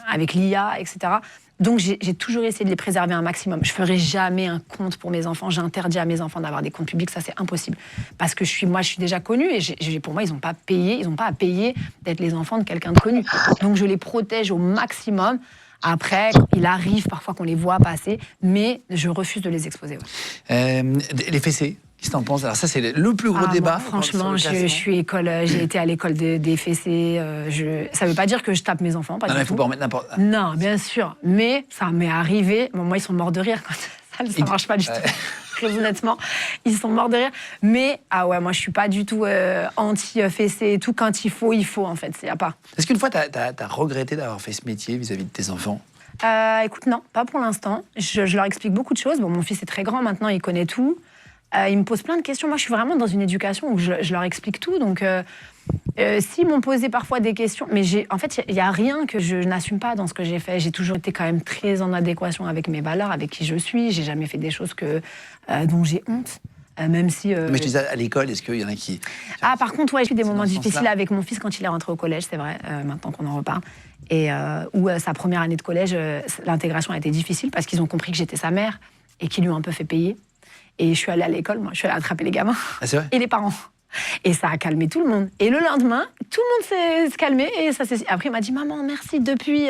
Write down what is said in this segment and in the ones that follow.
avec l'IA, etc. Donc j'ai toujours essayé de les préserver un maximum. Je ferai jamais un compte pour mes enfants. J'interdis à mes enfants d'avoir des comptes publics, ça c'est impossible. Parce que je suis déjà connue et pour moi ils n'ont pas à payer d'être les enfants de quelqu'un de connu. Donc je les protège au maximum. Après, il arrive parfois qu'on les voit passer, mais je refuse de les exposer. Ouais. Les fessées, qu'est-ce que t'en penses? Alors ça, c'est le plus gros débat. Franchement, j'ai été à l'école des fessées. Ça ne veut pas dire que je tape mes enfants, pas du tout. Il ne faut pas en mettre n'importe. Non, bien sûr. Mais ça m'est arrivé. Bon, moi, ils sont morts de rire quand ça ne marche pas du tout. Très honnêtement, ils sont morts de rire. Mais, moi, je ne suis pas du tout anti-fessée et tout. Quand il faut, en fait. Y a pas. Est-ce qu'une fois, tu as regretté d'avoir fait ce métier vis-à-vis de tes enfants? Écoute, non, pas pour l'instant. Je leur explique beaucoup de choses. Bon, mon fils est très grand maintenant, il connaît tout. Il me pose plein de questions. Moi, je suis vraiment dans une éducation où je leur explique tout. Donc, s'ils m'ont posé parfois des questions... Mais en fait, il n'y a rien que je n'assume pas dans ce que j'ai fait. J'ai toujours été quand même très en adéquation avec mes valeurs, avec qui je suis. J'ai jamais fait des choses dont j'ai honte. Même si... Mais je te disais, à l'école, est-ce qu'il y en a qui... par contre, j'ai eu des moments difficiles avec mon fils quand il est rentré au collège, c'est vrai, maintenant qu'on en reparle. Et où sa première année de collège, l'intégration a été difficile parce qu'ils ont compris que j'étais sa mère et qu'ils lui ont un peu fait payer. Et je suis allée à l'école, moi, je suis allée attraper les gamins et les parents. Et ça a calmé tout le monde. Et le lendemain, tout le monde s'est calmé. Et après, il m'a dit, maman, merci depuis...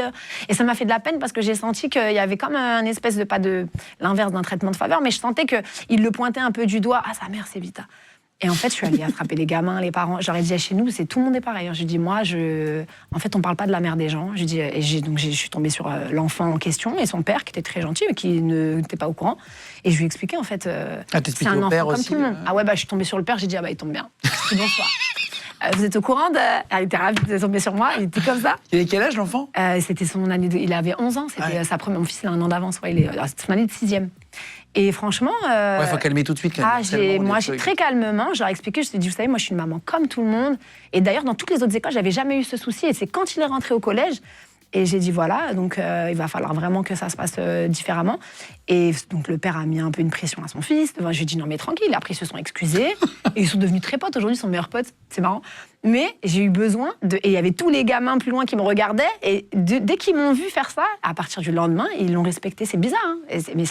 Et ça m'a fait de la peine parce que j'ai senti qu'il y avait comme un espèce de, pas de l'inverse d'un traitement de faveur, mais je sentais qu'il le pointait un peu du doigt. Ah, sa mère, c'est Vita. Et en fait, je suis allée attraper les gamins, les parents. J'aurais dit, chez nous, tout le monde est pareil. Je dis, moi, en fait, on parle pas de la mère des gens. Donc, je suis tombée sur l'enfant en question et son père, qui était très gentil, mais qui n'était pas au courant. Et je lui ai expliqué, en fait, c'est un enfant comme tout le monde. Je suis tombée sur le père, j'ai dit, il tombe bien. Je dis, bonsoir. Vous êtes au courant Elle était ravie de tomber sur moi, il était comme ça. Il avait quel âge, l'enfant? C'était son année il avait 11 ans, c'était sa première... Mon fils, il a un an d'avance, c'était son année de 6e. Et franchement... il faut calmer tout de suite. J'ai très calmement, je leur ai expliqué, je me suis dit, vous savez, moi je suis une maman comme tout le monde. Et d'ailleurs, dans toutes les autres écoles, j'avais jamais eu ce souci. Et c'est quand il est rentré au collège, et j'ai dit, voilà, donc il va falloir vraiment que ça se passe différemment. Et donc le père a mis un peu une pression à son fils. Je lui ai dit, non mais tranquille, après ils se sont excusés. Et ils sont devenus très potes, aujourd'hui ils sont meilleurs potes, c'est marrant. Mais j'ai eu besoin et il y avait tous les gamins plus loin qui me regardaient. Et dès qu'ils m'ont vu faire ça, à partir du lendemain, ils l'ont respecté. C'est bizarre, hein, mais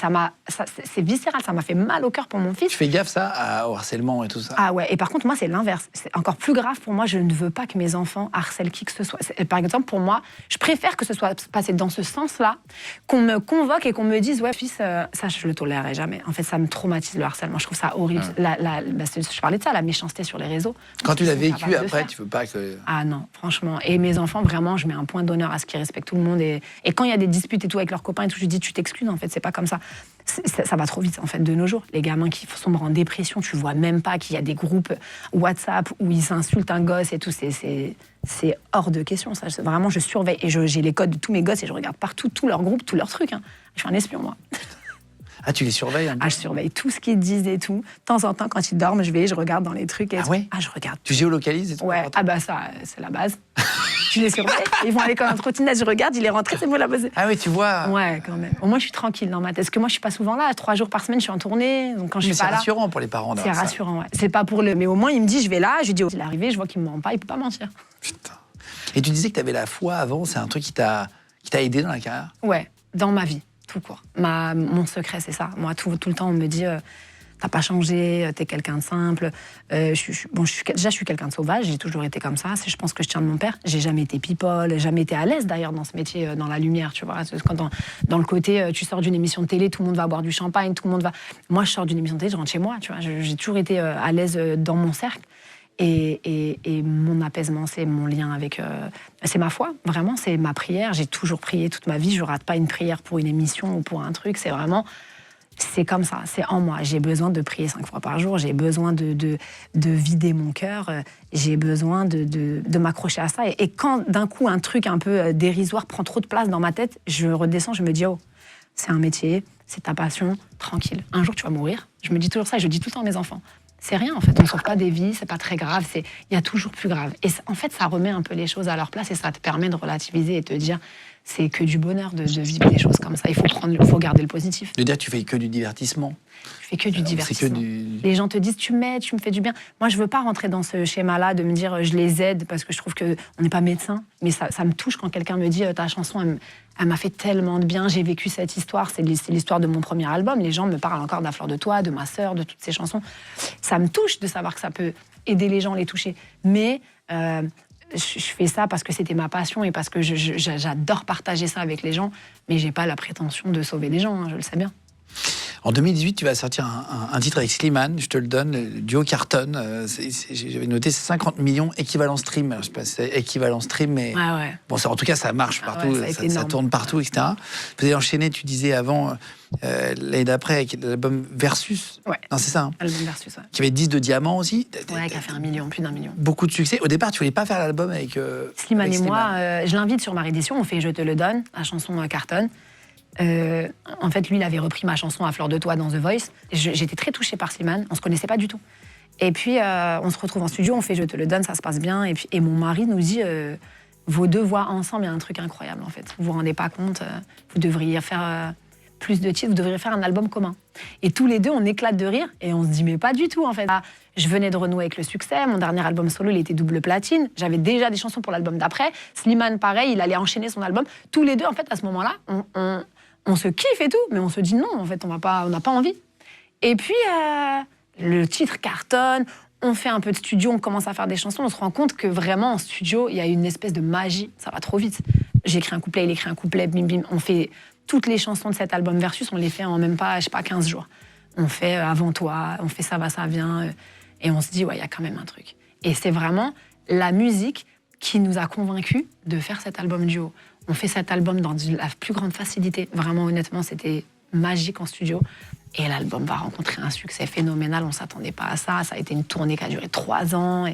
c'est viscéral, ça m'a fait mal au cœur pour mon fils. Tu fais gaffe ça, au harcèlement et tout ça? Ah ouais, et par contre moi c'est l'inverse. C'est encore plus grave pour moi, je ne veux pas que mes enfants harcèlent qui que ce soit. Par exemple, pour moi, je préfère que ce soit passé dans ce sens-là, qu'on me convoque et qu'on me dise, ouais fils, ça je le tolérerai jamais. En fait, ça me traumatise le harcèlement, je trouve ça horrible. Je parlais de ça, la méchanceté sur les réseaux. Quand tu l'as vécu après, tu veux pas que... Ah non, franchement. Et mes enfants, vraiment, je mets un point d'honneur à ce qu'ils respectent tout le monde. Et quand il y a des disputes et tout avec leurs copains et tout, je dis, tu t'excuses, en fait, c'est pas comme ça. Ça va trop vite, en fait, de nos jours. Les gamins qui sombrent en dépression, tu vois même pas qu'il y a des groupes WhatsApp où ils insultent un gosse et tout. C'est hors de question, ça. Vraiment, je surveille. Et j'ai les codes de tous mes gosses et je regarde partout, tous leurs groupes, tous leurs trucs. Hein. Je suis un espion, moi. Ah, tu les surveilles je surveille tout ce qu'ils disent et tout. De temps en temps, quand ils dorment, je regarde dans les trucs. Et ouais? Je regarde. Tu géolocalises et tout? Ouais, ça, c'est la base. Tu les surveilles. Ils vont aller comme un trottinette, je regarde, il est rentré, c'est moi la base. Ah oui, tu vois. Ouais, quand même. Au moins, je suis tranquille dans ma tête. Parce que moi, je suis pas souvent là. 3 jours par semaine, je suis en tournée. Donc quand je suis pas là. C'est rassurant pour les parents. C'est rassurant, ouais. C'est pas pour le. Mais au moins, il me dit, je vais là. Je lui dis, il est arrivé, je vois qu'il me ment pas, il peut pas mentir. Putain. Et tu disais que tu avais la foi avant. C'est un truc qui t'a aidé dans la carrière? Ouais, dans ma vie. Tout court. Mon secret, c'est ça. Moi, tout le temps, on me dit t'as pas changé, t'es quelqu'un de simple. Je suis quelqu'un de sauvage, j'ai toujours été comme ça. Je pense que je tiens de mon père. J'ai jamais été people, jamais été à l'aise d'ailleurs dans ce métier, dans la lumière, tu vois. Quand dans le côté, tu sors d'une émission de télé, tout le monde va boire du champagne, tout le monde va. Moi, je sors d'une émission de télé, je rentre chez moi, tu vois. J'ai toujours été à l'aise dans mon cercle. Et mon apaisement, c'est mon lien avec... c'est ma foi, vraiment, c'est ma prière. J'ai toujours prié toute ma vie. Je rate pas une prière pour une émission ou pour un truc. C'est vraiment... C'est comme ça, c'est en moi. J'ai besoin de prier 5 fois par jour. J'ai besoin de vider mon cœur. J'ai besoin de m'accrocher à ça. Et quand, d'un coup, un truc un peu dérisoire prend trop de place dans ma tête, je redescends, je me dis, oh, c'est un métier, c'est ta passion, tranquille. Un jour, tu vas mourir. Je me dis toujours ça et je dis tout le temps à mes enfants. C'est rien, en fait. On ne sauve pas des vies, c'est pas très grave. Il y a toujours plus grave. Et en fait, ça remet un peu les choses à leur place et ça te permet de relativiser et te dire, c'est que du bonheur de vivre des choses comme ça. Il faut garder le positif. De dire que tu fais que du divertissement. Je fais que du divertissement. Que du... Les gens te disent tu m'aides, tu me fais du bien. Moi, je veux pas rentrer dans ce schéma-là de me dire je les aide parce que je trouve qu'on n'est pas médecin. Mais ça me touche quand quelqu'un me dit ta chanson, elle m'a fait tellement de bien. J'ai vécu cette histoire. C'est l'histoire de mon premier album. Les gens me parlent encore d'À fleur de toi, de ma sœur, de toutes ces chansons. Ça me touche de savoir que ça peut aider les gens, les toucher. Mais je fais ça parce que c'était ma passion et parce que j'adore partager ça avec les gens. Mais j'ai pas la prétention de sauver les gens, hein, je le sais bien. En 2018, tu vas sortir un titre avec Slimane, je te le donne, le duo cartonne. J'avais noté 50 millions équivalent stream. Je sais pas si c'est équivalent stream, mais ouais. Bon, en tout cas, ça marche partout, ça tourne partout, etc. Vous avez enchaîné, tu disais avant, l'année d'après, avec l'album Versus. Ouais. Non, c'est ça. Hein, album Versus, ouais. Qui avait 10 de diamants aussi. Ouais, qui a fait 1 million, plus d'1 million. Beaucoup de succès. Au départ, tu voulais pas faire l'album avec Slimane et moi. Je l'invite sur ma réédition. On fait Je te le donne, la chanson cartonne. En fait, lui, il avait repris ma chanson À fleur de toi dans The Voice. J'étais très touchée par Slimane, on se connaissait pas du tout. Et puis, on se retrouve en studio, on fait Je te le donne, ça se passe bien. Et mon mari nous dit, vos deux voix ensemble, il y a un truc incroyable, en fait. Vous vous rendez pas compte, vous devriez faire plus de titres, vous devriez faire un album commun. Et tous les deux, on éclate de rire, et on se dit, mais pas du tout, en fait. Je venais de renouer avec le succès, mon dernier album solo, il était double platine. J'avais déjà des chansons pour l'album d'après. Slimane, pareil, il allait enchaîner son album. Tous les deux, en fait, à ce moment-là, on se kiffe et tout, mais on se dit non, en fait, on n'a pas envie. Et puis, le titre cartonne, on fait un peu de studio, on commence à faire des chansons, on se rend compte que vraiment, en studio, il y a une espèce de magie, ça va trop vite. J'écris un couplet, il écrit un couplet, bim, bim. On fait toutes les chansons de cet album Versus, on les fait en même pas, 15 jours. On fait Avant toi, on fait Ça va, ça vient, et on se dit, ouais, il y a quand même un truc. Et c'est vraiment la musique qui nous a convaincus de faire cet album duo. On fait cet album dans la plus grande facilité. Vraiment, honnêtement, c'était magique en studio. Et l'album va rencontrer un succès phénoménal. On ne s'attendait pas à ça. Ça a été une tournée qui a duré 3 ans.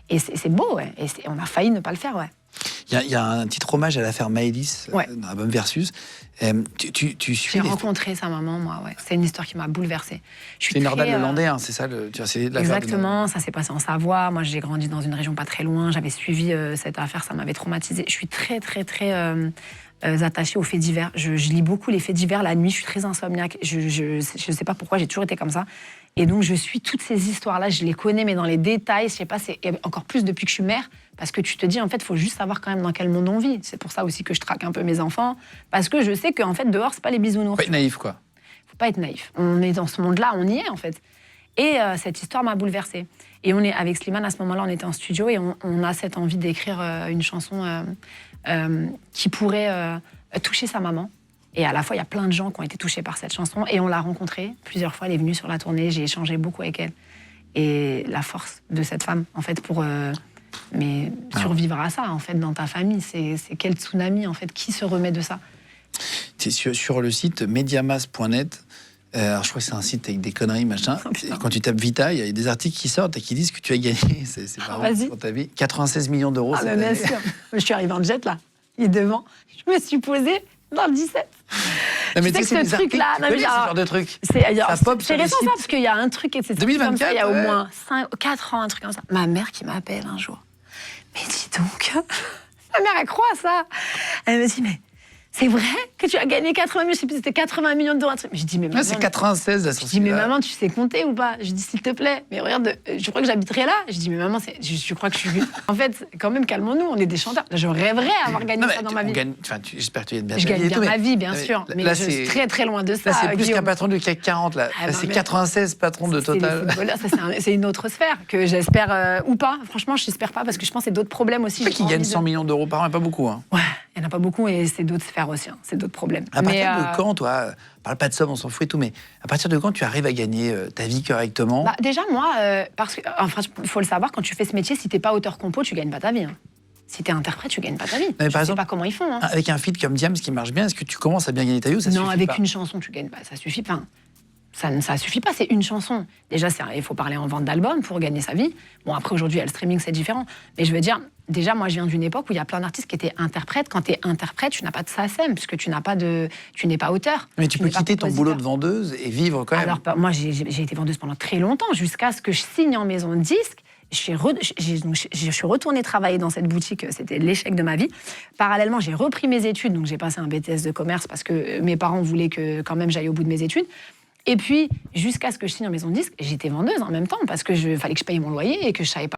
Et c'est beau, ouais. Et on a failli ne pas le faire, ouais. Il y a un titre hommage à l'affaire Maëlys, ouais. Dans l'album Versus. Tu suis J'ai rencontré sa maman, moi, ouais. C'est une histoire qui m'a bouleversée. C'est Nordal Lelandais, hein, c'est ça Exactement, ça s'est passé en Savoie. Moi, j'ai grandi dans une région pas très loin. J'avais suivi cette affaire, ça m'avait traumatisée. Je suis très attachée aux faits divers. Je lis beaucoup les faits divers la nuit, je suis très insomniaque. Je sais pas pourquoi, j'ai toujours été comme ça. Et donc, je suis toutes ces histoires-là, je les connais, mais dans les détails, je sais pas, c'est encore plus depuis que je suis mère, parce que tu te dis, en fait, il faut juste savoir quand même dans quel monde on vit. C'est pour ça aussi que je traque un peu mes enfants, parce que je sais qu'en fait, dehors, c'est pas les bisounours. Faut pas être naïf, quoi. Faut pas être naïf. On est dans ce monde-là, on y est, en fait. Et cette histoire m'a bouleversée. Et on est avec Slimane, à ce moment-là, on était en studio, et on a cette envie d'écrire une chanson qui pourrait toucher sa maman. Et à la fois, il y a plein de gens qui ont été touchés par cette chanson. Et on l'a rencontrée plusieurs fois. Elle est venue sur la tournée. J'ai échangé beaucoup avec elle. Et la force de cette femme, en fait, pour survivre à ça, en fait, dans ta famille, c'est quel tsunami, en fait, qui se remet de ça? C'est sur le site mediamas.net. Alors, je crois que c'est un site avec des conneries, machin. Et quand tu tapes Vita, il y a des articles qui sortent et qui disent que tu as gagné. C'est marrant pour ta vie. 96 millions d'euros. Ah, bien sûr. Je suis arrivée en jet, là. Il est devant. Je me suis posée dans le 17. Non, mais tu sais que ce truc-là... ce genre de truc. C'est récent, ça, parce qu'il y a un truc... C'est 2024, comme ça, il y a au moins 4 ans, un truc comme ça. Ma mère qui m'appelle un jour. Mais dis donc... Ma mère, elle croit à ça. Elle me dit, mais... C'est vrai que tu as gagné 80 millions, je sais plus, c'était 80 millions d'euros. Je dis, mais maman. C'est 96, la Je dis, mais maman, tu sais compter ou pas? Je dis, s'il te plaît, mais regarde, je crois que j'habiterai là. Je dis, mais maman, je crois que je suis. En fait, quand même, calmons-nous, on est des chanteurs. Je rêverais avoir gagné ça dans ma vie. J'espère que tu gagnes bien je gagne bien ma vie, bien sûr. Mais là, je suis très, très loin de ça. Là, c'est plus qu'un patron du CAC 40. Là, c'est 96 patrons de Total. C'est une autre sphère que j'espère ou pas. Franchement, je n'espère pas parce que je pense que c'est d'autres problèmes aussi. Qui gagnent 100 millions d'euros par an, et pas beaucoup. Hein. Ouais, il n'y en a pas beaucoup et c'est d'autres sphères aussi. C'est d'autres problèmes. À partir de quand, toi, parle pas de somme, on s'en fout et tout, mais à partir de quand tu arrives à gagner ta vie correctement? Déjà, moi, parce que, enfin, faut le savoir, quand tu fais ce métier, si t'es pas auteur-compo, tu gagnes pas ta vie. Hein. Si t'es interprète, tu gagnes pas ta vie. Je sais pas comment ils font. Hein. Avec un feat comme Diams qui marche bien, est-ce que tu commences à bien gagner ta vie ou ça non, suffit avec pas? Une chanson, tu gagnes pas. Ça suffit pas. Ça suffit pas, c'est une chanson. Déjà, il faut parler en vente d'albums pour gagner sa vie. Bon, après, aujourd'hui, le streaming, c'est différent. Mais je veux dire, déjà, moi, je viens d'une époque où il y a plein d'artistes qui étaient interprètes. Quand tu es interprète, tu n'as pas de SACEM, puisque tu n'es pas auteur. Mais tu peux quitter ton boulot de vendeuse et vivre quand même. Alors, moi, j'ai été vendeuse pendant très longtemps, jusqu'à ce que je signe en maison de disque je suis retournée travailler dans cette boutique, c'était l'échec de ma vie. Parallèlement, j'ai repris mes études, donc j'ai passé un BTS de commerce parce que mes parents voulaient que quand même j'aille au bout de mes études. Et puis, jusqu'à ce que je signe en maison de disque, j'étais vendeuse en même temps parce que fallait que je paye mon loyer et que je savais pas